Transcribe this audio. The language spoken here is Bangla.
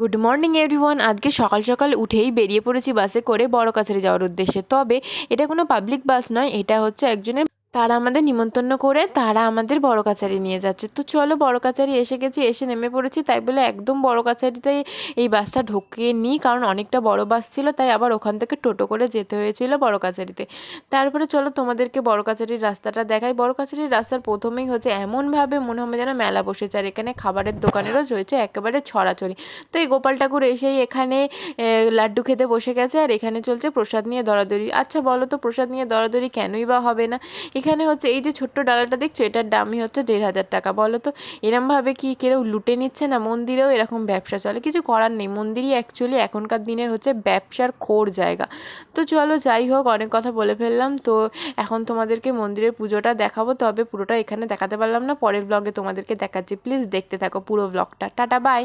Good morning everyone. আজকে সকাল সকাল উঠেই বেরিয়ে পড়েছি বাসে করে বড়কাছারি যাওয়ার উদ্দেশ্যে। তবে এটা কোনো পাবলিক বাস নয়, এটা হচ্ছে একজনের, তারা আমাদের নিমন্ত্রণ করে তারা আমাদের বড়কাছারি নিয়ে যাচ্ছে। তো চলো, বড়কাছারি এসে গেছি, এসে নেমে পড়েছি। তাই বলে একদম বড়কাছারিতে এই বাসটা ঢুকিয়ে নিই, কারণ অনেকটা বড় বাস ছিল, তাই আবার ওখান থেকে টোটো করে যেতে হয়েছিল বড়কাছারিতে। তারপরে চলো তোমাদেরকে বড়কাছারির রাস্তাটা দেখাই। বড়কাছারির রাস্তার প্রথমেই হচ্ছে এমনভাবে মনে হবে যেন মেলা বসেছে, আর এখানে খাবারের দোকানেরও রয়েছে একেবারে ছড়াছড়ি। তো এই গোপাল ঠাকুর এসেই এখানে লাড্ডু খেতে বসে গেছে, আর এখানে চলছে প্রসাদ নিয়ে দরাদরি। আচ্ছা বলো তো, প্রসাদ নিয়ে দরাদরি কেনই বা হবে না? এখানে হচ্ছে এই যে ছোট্ট ডালাটা দেখছো, এটার দামই হচ্ছে 1,500 টাকা। বলো তো এরমভাবে কি কেউ লুটে নিচ্ছে না? মন্দিরেও এরকম ব্যবসা চলে, কিছু করার নেই। মন্দিরই অ্যাকচুয়ালি এখনকার দিনের হচ্ছে ব্যবসার খোর জায়গা। তো চলো, যাই হোক, অনেক কথা বলে ফেললাম। তো এখন তোমাদেরকে মন্দিরের পুজোটা দেখাবো, তবে পুরোটা এখানে দেখাতে পারলাম না, পরের ব্লগে তোমাদেরকে দেখাচ্ছি। প্লিজ দেখতে থাকো পুরো ব্লগটা। Tata, by.